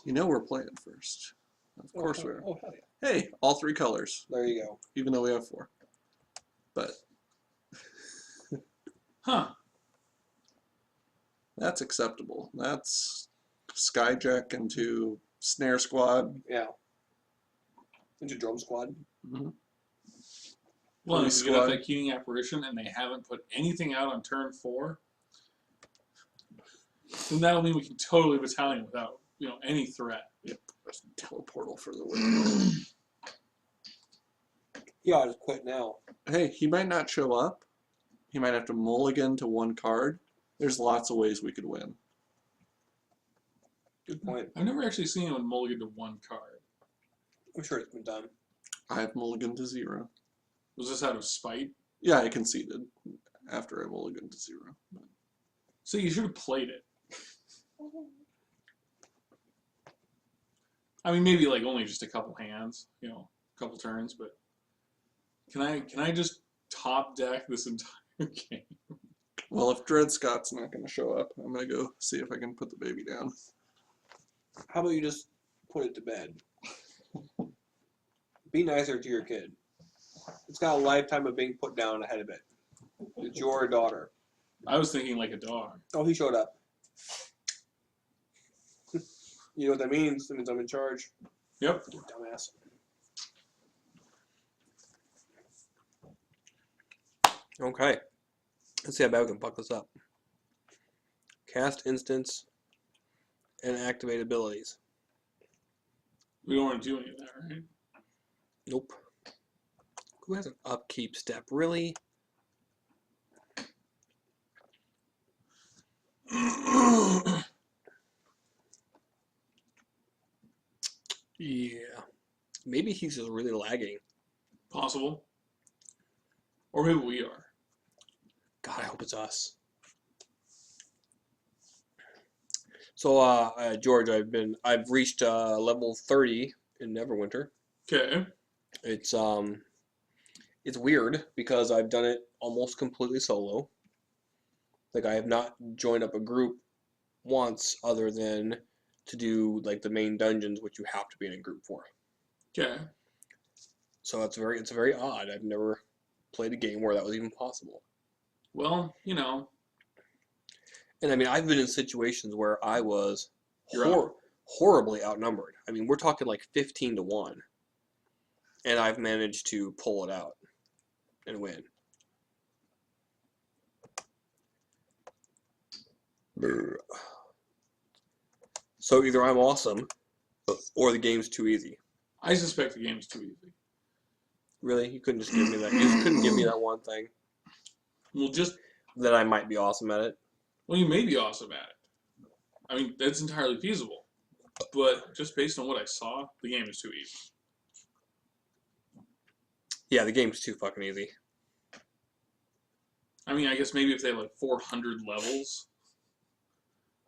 You know we're playing first. Of course we are. Oh, hell yeah. Hey, all 3 colors, There you go. even though we have 4. But Huh. that's acceptable. That's Skyjack into Snare Squad. Yeah. Into Drum Squad. Mm-hmm. Well, Police if you get up Squad. that Keening apparition and they haven't put anything out on turn 4, then that'll mean we can totally battalion without, any threat. Yep. Teleportal for the win. Yeah, I'll just quit now. Hey, he might not show up. He might have to mulligan to 1 card. There's lots of ways we could win. Good point. I've never actually seen anyone mulligan to 1 card. I'm sure it's been done. I've mulliganed to 0. Was this out of spite? Yeah, I conceded after I mulliganed to 0. So you should have played it. I mean, maybe like only just a couple hands, a couple turns, but can I just top deck this entire game? Well, if Dred Scott's not going to show up, I'm going to go see if I can put the baby down. How about you just put it to bed? Be nicer to your kid. It's got a lifetime of being put down ahead of it. It's your daughter. I was thinking like a dog. Oh, he showed up. You know what that means? That means I'm in charge. Yep. You dumbass. Okay. Let's see how bad we can fuck this up. Cast instance and activate abilities. We don't want to do any of that, right? Nope. Who has an upkeep step? Really? Yeah. Maybe he's just really lagging. Possible. Or maybe we are. God, I hope it's us. So, George, I've reached level 30 in Neverwinter. Okay. It's weird because I've done it almost completely solo. Like I have not joined up a group once other than to do like the main dungeons, which you have to be in a group for. Okay. So it's very odd. I've never played a game where that was even possible. Well, And I mean, I've been in situations where I was You're horribly outnumbered. I mean, we're talking like 15 to 1. And I've managed to pull it out and win. So either I'm awesome or the game's too easy. I suspect the game's too easy. Really? You couldn't just give me that. You just couldn't give me that one thing Well, that I might be awesome at it. well, you may be awesome at it. I mean, that's entirely feasible. But just based on what I saw, the game is too easy. Yeah, the game's too fucking easy. I mean, I guess maybe if they have like 400 levels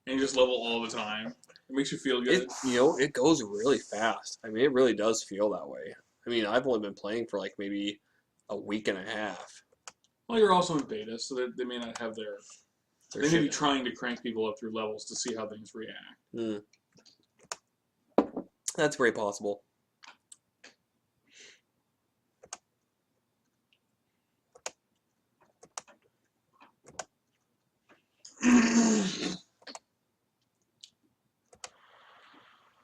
and you just level all the time, it makes you feel good. It goes really fast. I mean, it really does feel that way. I mean, I've only been playing for like maybe a week and a half. Well, you're also in beta, so they may not have their they may be shit. trying to crank people up through levels to see how things react. That's very possible.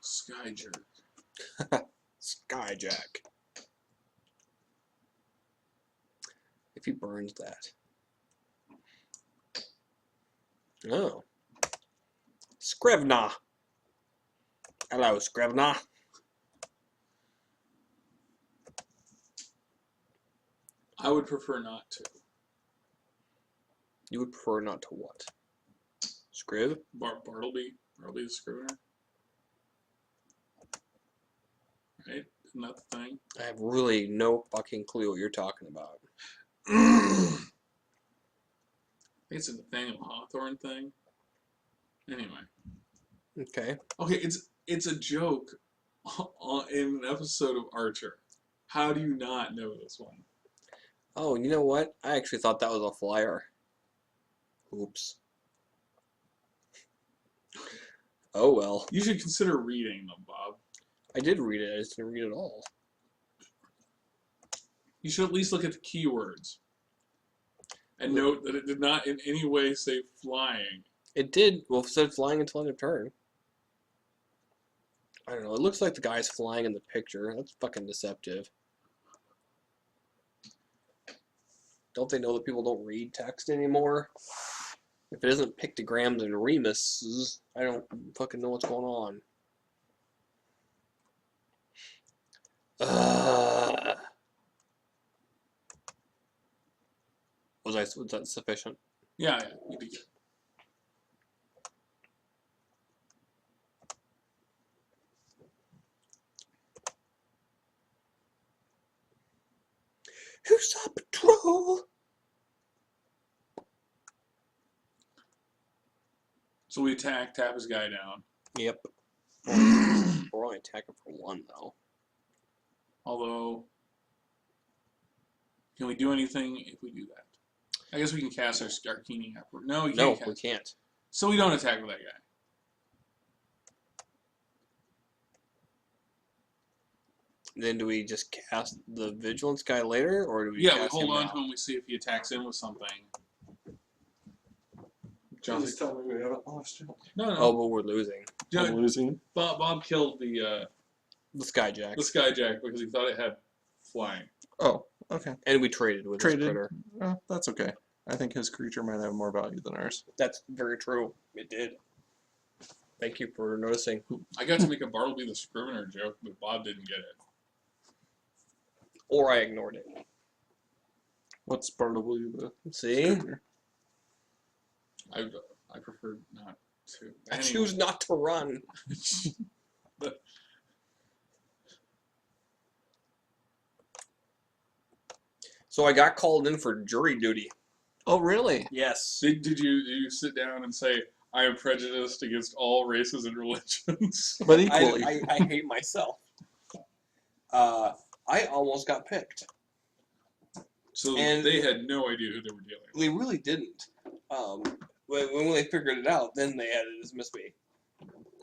Skyjerk. Skyjack. If he burns that. Oh. Scrivener. Hello, Scrivener. I would prefer not to. You would prefer not to what? Scriv? Bartleby the Scrivener. Right? Isn't that the thing? I have really no fucking clue what you're talking about. I think it's a thing, a Hawthorne thing. Anyway. Okay. Okay, it's a joke in an episode of Archer. How do you not know this one? Oh, you know what? I actually thought that was a flyer. Oops. Oh well. You should consider reading them, Bob. I did read it. I just didn't read it all. You should at least look at the keywords and note that it did not in any way say flying. It did. Well, it said flying until end of turn. I don't know. It looks like the guy's flying in the picture. That's fucking deceptive. Don't they know that people don't read text anymore? If it isn't pictograms and remuses, I don't fucking know what's going on. Was that sufficient? Yeah, you did. Who's on patrol? So we tap his guy down. Yep. We're only attacking for one though. Although, can we do anything if we do that? I guess we can cast our Arcane Effort. No, we can't. No, cast. we can't. So we don't attack with that guy. Then do we just cast the Vigilance guy later, or do we? Yeah, we cast hold him on now? to him. We see if he attacks in with something. John, just tell me we haven't lost you. No. Oh, but we're losing. I'm losing. Bob killed the Skyjack. Skyjack because he thought it had flying. Oh, okay. And we traded with this critter. That's okay. I think his creature might have more value than ours. That's very true. It did. Thank you for noticing. I got to make a Bartleby the Scrivener joke, but Bob didn't get it. Or I ignored it. What's Bartleby the See? Scrivener? I prefer not to. I Anyway. choose not to run. So I got called in for jury duty. Oh, really? Yes. Did you sit down and say, I am prejudiced against all races and religions? But equally. I hate myself. I almost got picked. So And- they had no idea who they were dealing with. They really didn't. When they figured it out, then they had to dismiss me.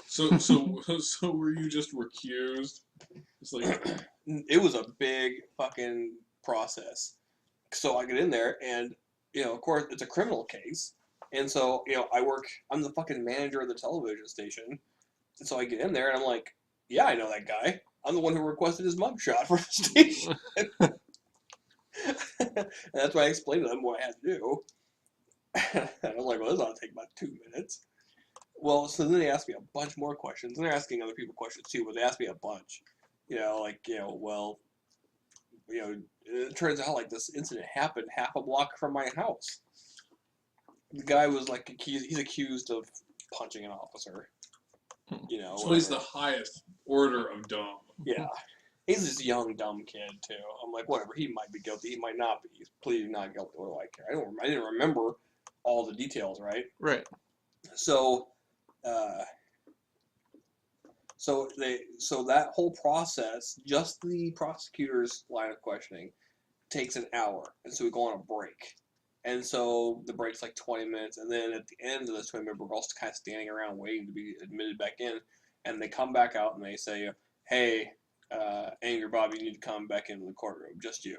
So were you just recused? It's like, It was a big fucking process. So I get in there, and of course, it's a criminal case, and so I'm the fucking manager of the television station, and so I get in there, and I'm like, yeah, I know that guy. I'm the one who requested his mugshot for the station. And that's why I explained to them what I had to do. And I was like, well, this ought to take about 2 minutes. Well, so then they asked me a bunch more questions, and they're asking other people questions too, but they asked me a bunch. It turns out like this incident happened half a block from my house. The guy was like he's accused of punching an officer. so he's the highest order of dumb. Yeah. He's this young, dumb kid, too. I'm like, whatever, he might be guilty, he might not be. He's pleading not guilty, what do I care? I didn't remember all the details, right? Right. So, so that whole process, just the prosecutor's line of questioning, takes an hour. And so we go on a break. And so the break's like 20 minutes, and then at the end of this 20-minute break, we're all kind of standing around waiting to be admitted back in. And they come back out and they say, hey, Angry Bob, you need to come back into the courtroom, just you.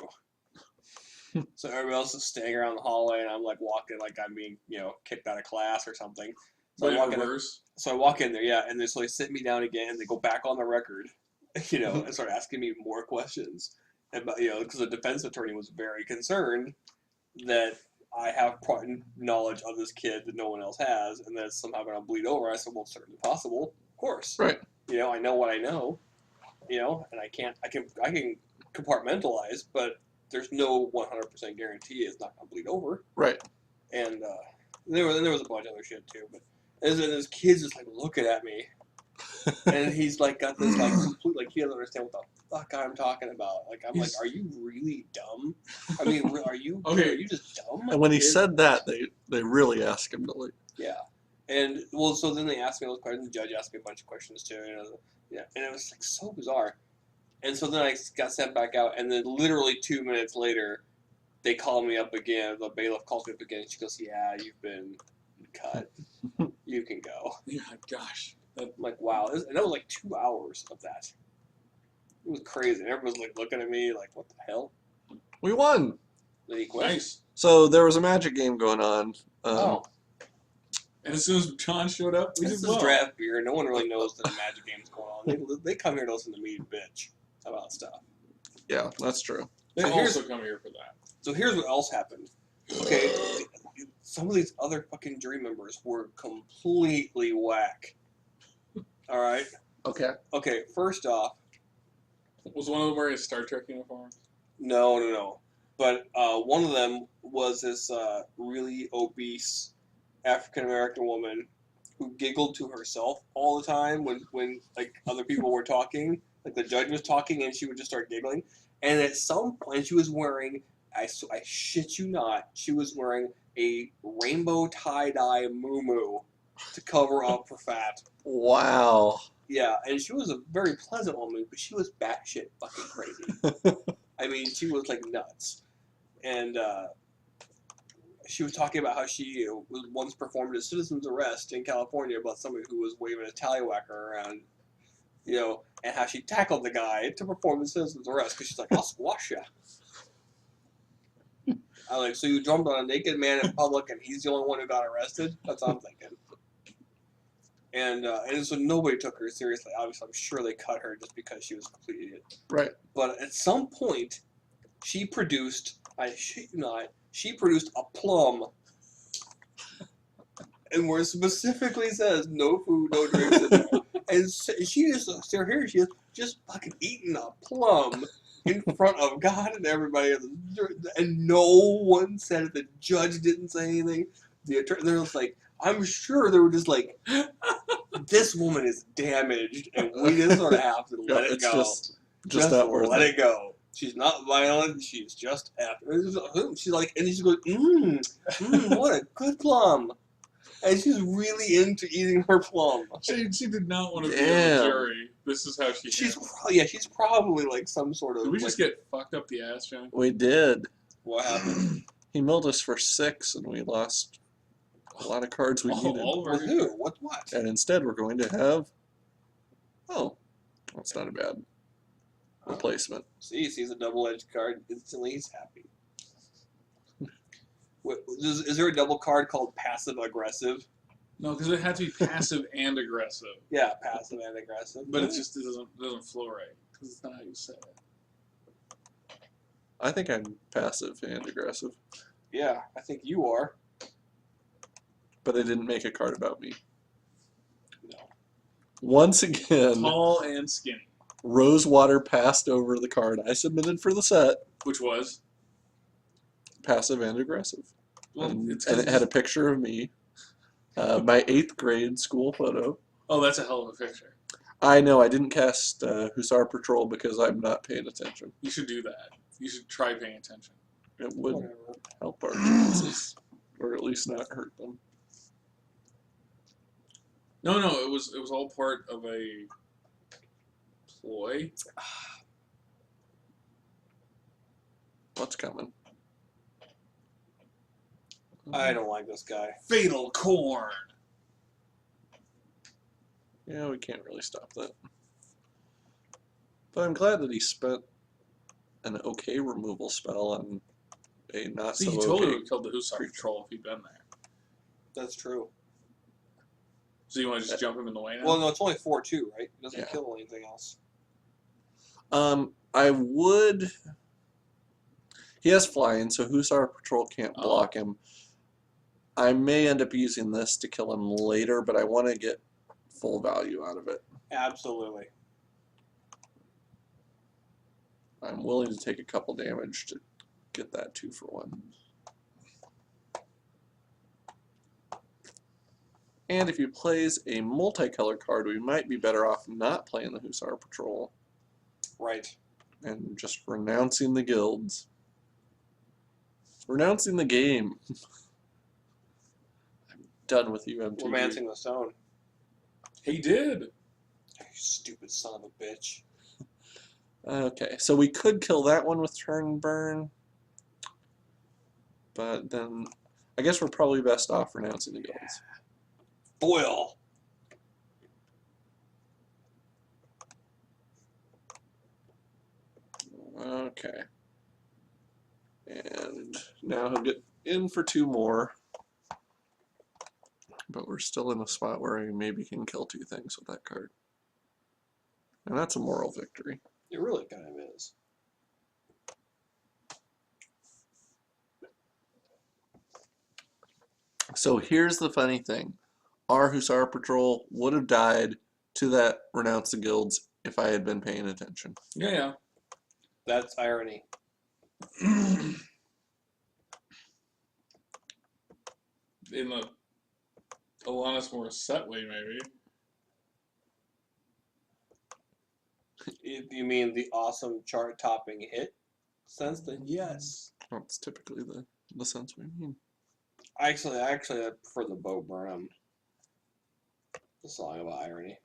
So everybody else is staying around the hallway, and I'm like walking like I'm being, kicked out of class or something. So I walk in there, yeah, and so they sit me down again, and they go back on the record, and start asking me more questions. And because the defense attorney was very concerned that I have knowledge of this kid that no one else has, and that it's somehow going to bleed over. I said, well, certainly possible, of course. Right. I know what I know. And I can compartmentalize, but there's no 100% guarantee it's not gonna bleed over. Right. And there was a bunch of other shit too. But this kid's just like looking at me, and he's like got this like complete like he doesn't understand what the fuck I'm talking about. Like I'm like, are you really dumb? I mean, are you Okay. Are you just dumb? And when he said that, they really asked him to leave. Yeah. And well, so then they asked me those questions. The judge asked me a bunch of questions too. Yeah, and it was like so bizarre. And so then I got sent back out, and then literally 2 minutes later, they call me up again. The bailiff calls me up again, and she goes, "Yeah, you've been cut. You can go." Yeah, gosh. I'm like, wow. And that was like 2 hours of that. It was crazy. And everyone's like looking at me like, what the hell? We won. Then he quit. Nice. So there was a Magic game going on. Oh, And as soon as John showed up, we this did is well. draft beer. No one really knows that a Magic game's going on. They come here to listen to me bitch about stuff. Yeah, that's true. They So here's- also come here for that. So here's what else happened. Okay, some of these other fucking jury members were completely whack. All right. Okay. Okay. First off, Was one of them wearing a Star Trek uniform? no. But one of them was this really obese African American woman who giggled to herself all the time when like other people were talking, like the judge was talking, and she would just start giggling. And at some point, she was wearing, I shit you not, she was wearing a rainbow tie-dye muumuu to cover up her fat. Wow. Yeah, and she was a very pleasant woman, but she was batshit fucking crazy. I mean, she was like nuts. And she was talking about how she was once performed a citizen's arrest in California about somebody who was waving a tallywhacker around, and how she tackled the guy to perform the citizen's arrest because she's like, I'll squash ya. I'm like, so you jumped on a naked man in public and he's the only one who got arrested? That's what I'm thinking. And so nobody took her seriously. Obviously, I'm sure they cut her just because she was a complete idiot. Right. But at some point, she produced, I shit you not, she produced a plum. And where it specifically says no food, no drinks in there. And she just, so here she is, just fucking eating a plum in front of God and everybody. And no one said it. The judge didn't say anything. The attorney, they were like, I'm sure they were just like, this woman is damaged, and we just sort of have to let it it's go. just not worth let it. it go. She's not violent. She's just after. She's like, and she goes, what a good plum. And she's really into eating her plum. She did not want to be on Damn. the jury. This is how she. She's handled she's probably like some sort it. of. Did we like, just get fucked up the ass, John? We did. what happened? He milled us for 6, and we lost a lot of cards we needed. All of our With who? What? And instead, we're going to have. Oh, that's not a bad replacement. See, sees a double-edged card. Instantly, he's happy. Is there a double card called passive aggressive? No, because it had to be passive and aggressive. Yeah, passive and aggressive. But it doesn't flow right because it's not how you say it. I think I'm passive and aggressive, Yeah, I think you are. but I didn't make a card about me. No. Once again, Tall and skinny, Rosewater passed over the card I submitted for the set, which was passive and aggressive. well, and it's it had a picture of me, my 8th grade school photo. Oh, that's a hell of a picture. I know I didn't cast Hussar Patrol because I'm not paying attention. You should do that. You should try paying attention. It would Whatever. help our chances, or at least not hurt them. No, it was all part of a ploy. What's coming? I don't like this guy. Fatal corn. Yeah, we can't really stop that. But I'm glad that he spent an okay removal spell on a not See, so he totally okay. would have killed the Hussar creature. Patrol if he'd been there. That's true. So you want to just jump him in the way now? Well, no, it's only 4-2, right? It doesn't Yeah. kill anything else. I would. He has flying, so Hussar Patrol can't Oh. block him. I may end up using this to kill him later, but I want to get full value out of it. Absolutely. I'm willing to take a couple damage to get that 2-for-1. And if he plays a multicolor card, we might be better off not playing the Hussar Patrol Right. and just renouncing the guilds. Renouncing the game. I'm done with you, MTG. Romancing the Stone. He did. You stupid son of a bitch. Okay, so we could kill that one with turn burn. But then I guess we're probably best off renouncing the guilds. Boil. Okay. And now he'll get in for 2 more. But we're still in a spot where he maybe can kill 2 things with that card. And that's a moral victory. It really kind of is. So here's the funny thing. Our Hussar Patrol would have died to that Renounce the Guilds if I had been paying attention. Yeah. That's irony. In the Alanis Morissette way, maybe. If you mean the awesome chart-topping hit sense, then yes. That's typically the sense we mean. Actually, I prefer the Bo Burnham. The song about irony.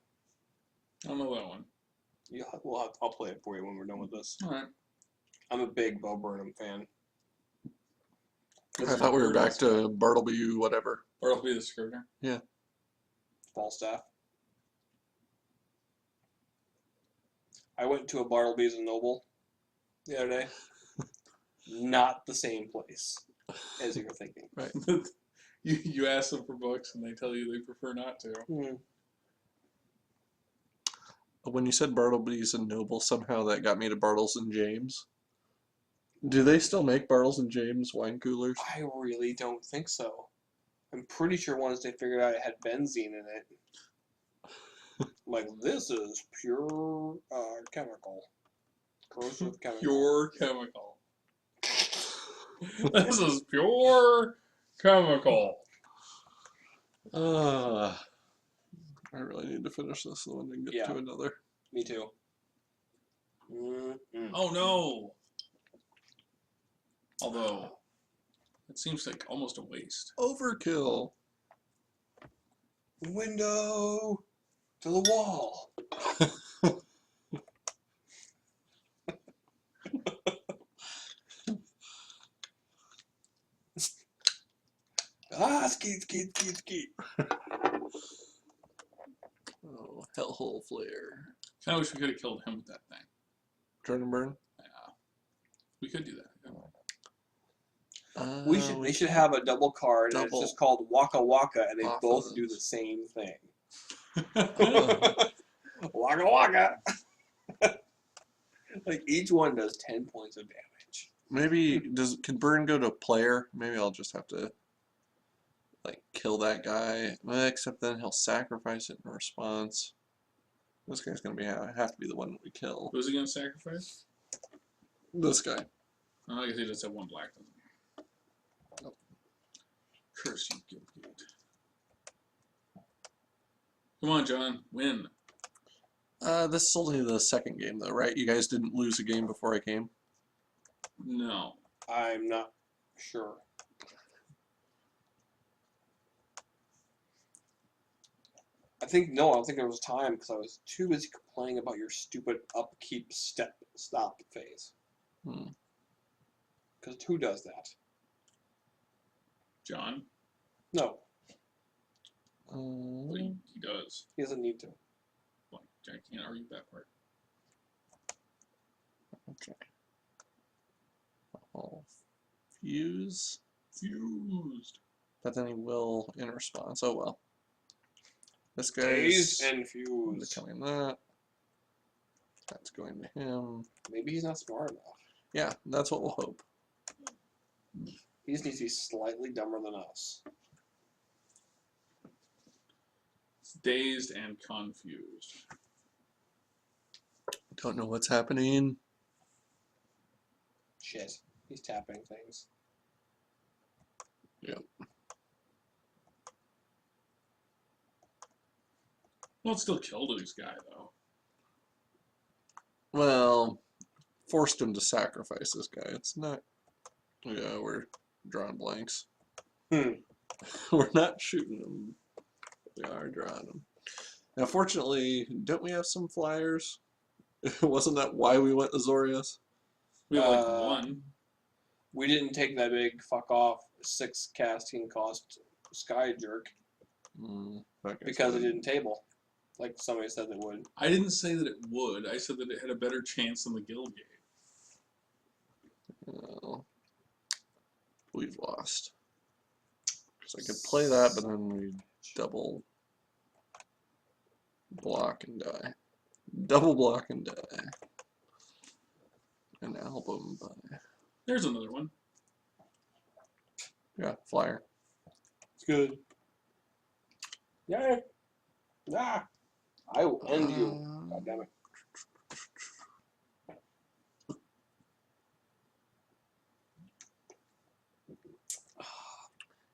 I don't know that one. I'll play it for you when we're done with this. All right. I'm a big Bo Burnham fan. I thought we were back to Bartleby, whatever. Bartleby the Scrivener. Falstaff. I went to a Bartleby's and Noble the other day. Not the same place as you were thinking. Right. You ask them for books and they tell you they prefer not to. When you said Bartleby's and Noble, somehow that got me to Bartles and James. Do they still make Bartles and James wine coolers? I really don't think so. I'm pretty sure once they figured out it had benzene in it. Like, this is pure chemical. Corrosive chemical. Pure chemical. This is pure chemical. I really need to finish this one and get to another. Me too. Oh no! Although, it seems like almost a waste. Overkill. Window to the wall. Skeet, skeet, skeet, skeet. Oh, hellhole flare. Kind of wish we could have killed him with that thing. Turn and burn. Yeah, we could do that. They should have a double card, and it's Double. just called Waka Waka, and they Off both of do those. the same thing. Yeah. Waka Waka. Like, each one does 10 points of damage. Maybe can burn go to player? Maybe I'll just have to like kill that guy. Except then he'll sacrifice it in response. This guy's gonna have to be the one that we kill. Who's he gonna sacrifice? This guy. Oh, I guess he just had 1 black, doesn't he? Oh. Curse you, Guildgate. Come on, John, win. This is only the second game though, right? You guys didn't lose a game before I came? No. I'm not sure. I don't think there was time because I was too busy complaining about your stupid upkeep stop phase. Because who does that? John? No, But he does. he doesn't need to. Well, I can't argue that part. Okay. I'll fuse. Fused. But then he will in response. Oh well. This guy's Dazed and fused. becoming that. That's going to him. Maybe he's not smart enough. Yeah, that's what we'll hope. He just needs to be slightly dumber than us. It's dazed and confused. Don't know what's happening. Shit. He's tapping things. Yep. Well, it still killed this guy, though. Well, forced him to sacrifice this guy. It's not. Yeah, we're drawing blanks. We're not shooting them. We are drawing them. Now, fortunately, don't we have some flyers? Wasn't that why we went Azorius? We have like 1. We didn't take that big fuck off 6 casting cost sky jerk because it didn't table. Like somebody said it would. I didn't say that it would. I said that it had a better chance than the Guildgate. Oh, we've lost. Because I could play that, but then we double block and die. Double block and die. An album by. There's another one. Yeah, flyer. It's good. Yay! Nah. I will end you. God damn it.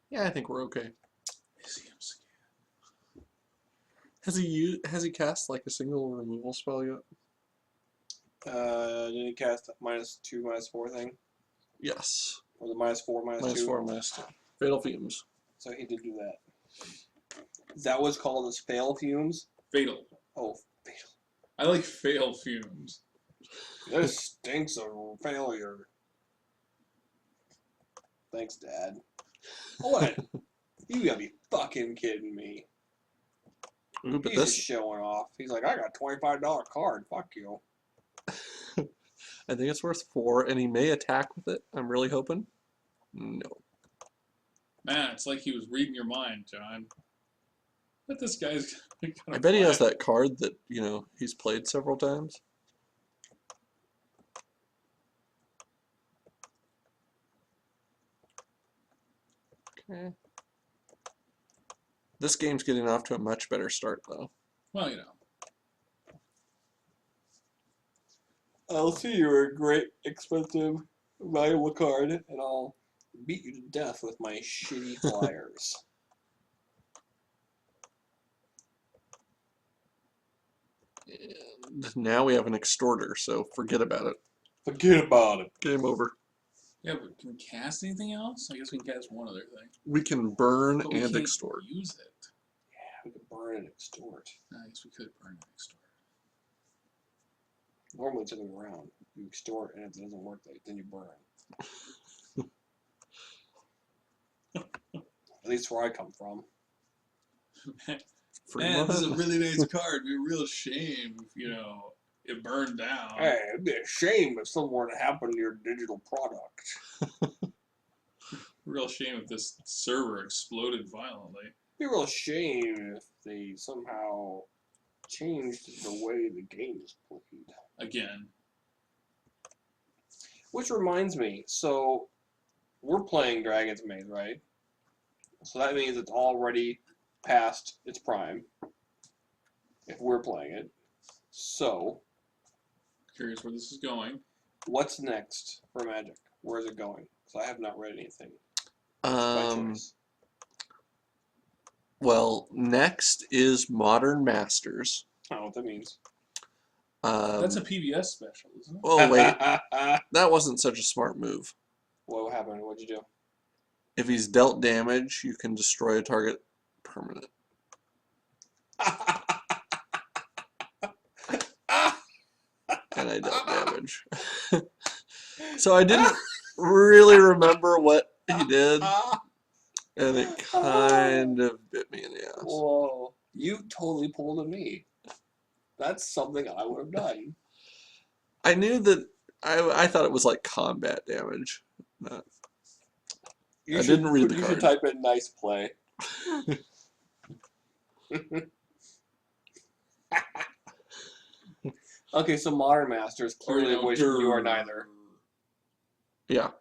Yeah, I think we're okay. Has he cast like a single removal spell yet? Did he cast -2, -4 thing? Yes. Or the -4, -2? -4, -2. Fatal Fumes. So he did do that. Is that what's called as fail fumes? Fatal. Oh, fatal. I like fail fumes. This stinks of failure. Thanks, Dad. What? You gotta be fucking kidding me. Ooh, but He's this, just showing off. He's like, I got a $25 card. Fuck you. I think it's worth 4, and he may attack with it. I'm really hoping. No. Man, it's like he was reading your mind, John. But this guy's gonna I bet he has fly. that card that, you know, he's played several times. Okay. This game's getting off to a much better start, though. Well, you know. I'll see you're a great, expensive, valuable card, and I'll beat you to death with my shitty flyers. And now we have an extorter, so forget about it. Forget about it. Game over. Yeah, but can we cast anything else? I guess we can cast one other thing. We can burn But we and can't extort. use it. Yeah, we could burn and extort. I guess we could burn and extort. Normally it's the other way around. You extort, and if it doesn't work, then you burn. At least where I come from. Man, this is a really nice card. It'd be a real shame if, you know, it burned down. Hey, it'd be a shame if something were to happen to your digital product. Real shame if this server exploded violently. It'd be a real shame if they somehow changed the way the game is played. Again. Which reminds me, so we're playing Dragon's Maze, right? So that means it's already past its prime. If we're playing it. So, Curious where this is going. what's next for Magic? Where is it going? Because I have not read anything. By choice. Well, next is Modern Masters. I don't know what that means. That's a PBS special, isn't it? Oh, wait. That wasn't such a smart move. What happened? What'd you do? If he's dealt damage, you can destroy a target permanent. And I dealt damage. So I didn't really remember what he did, and it kind of bit me in the ass. Whoa. You totally pulled a me. That's something I would have done. I knew that I thought it was like combat damage. Not, I didn't read the You card. should type in nice play. Okay, so Modern Masters clearly wish you are neither. Yeah.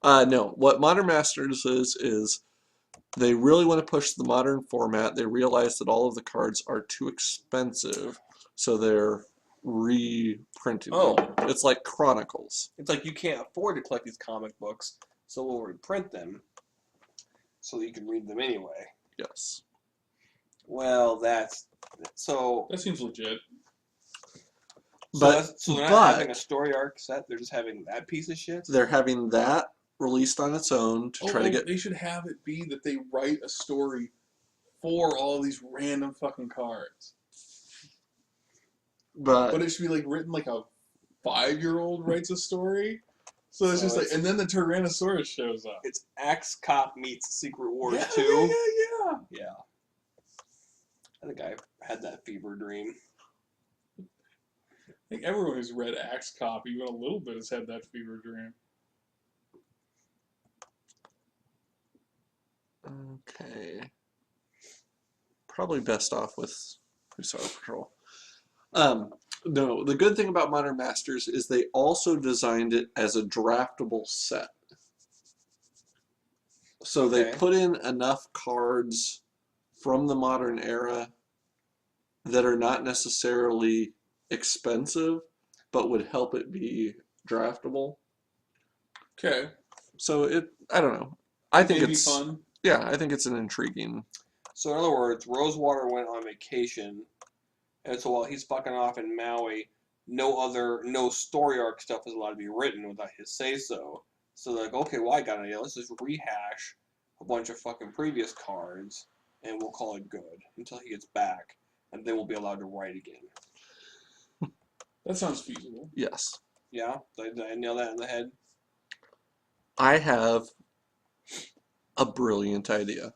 No, what Modern Masters is they really want to push the modern format. They realize that all of the cards are too expensive, so they're reprinting them. It's like Chronicles. It's like you can't afford to collect these comic books, so we'll reprint them so that you can read them anyway. Yes. Well, that's so. That seems legit. But they're not having a story arc set. They're just having that piece of shit. They're having that released on its own to try to get. They should have it be that they write a story for all these random fucking cards. But it should be like written like a 5-year-old writes a story. So it's just like, and then the Tyrannosaurus shows up. It's Axe Cop meets Secret Wars 2. Yeah. I think I had that fever dream. I think everyone who's read Axe Cop even a little bit has had that fever dream. Okay. Probably best off with Hussar Patrol. No, the good thing about Modern Masters is they also designed it as a draftable set. So they Okay. put in enough cards from the modern era that are not necessarily expensive, but would help it be draftable. Okay. So I don't know. I think Maybe it's fun. yeah, I think it's an intriguing. So in other words, Rosewater went on vacation, and so while he's fucking off in Maui, no story arc stuff is allowed to be written without his say so. So they're like, okay, well I got an idea. Let's just rehash a bunch of fucking previous cards, and we'll call it good until he gets back, and then we'll be allowed to write again. That sounds feasible. Yes. Yeah, did I nail that in the head? I have a brilliant idea.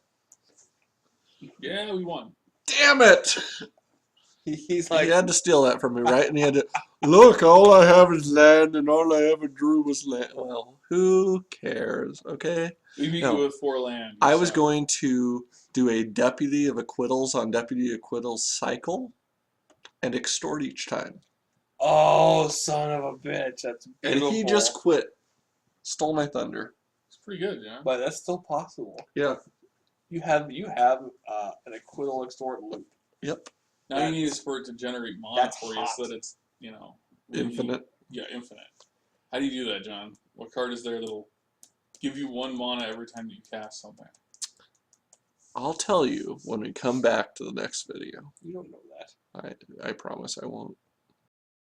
Yeah, we won. Damn it! He's like, He had to steal that from me, right? And he had to look. All I have is land, and all I ever drew was land. Well, who cares? Okay. We beat No. you with 4 land. I was so- going to do a Deputy of Acquittals on Deputy Acquittals cycle, and extort each time. oh, son of a bitch, that's beautiful. And he just quit. Stole my thunder. It's pretty good, yeah. But that's still possible. Yeah. You have an acquittal extort loop. Yep. Now you need is for it to generate mana that's for you hot. so that it's, really- Infinite. Yeah, infinite. How do you do that, John? What card is there that'll give you 1 mana every time you cast something? I'll tell you when we come back to the next video. You don't know that. I promise I won't.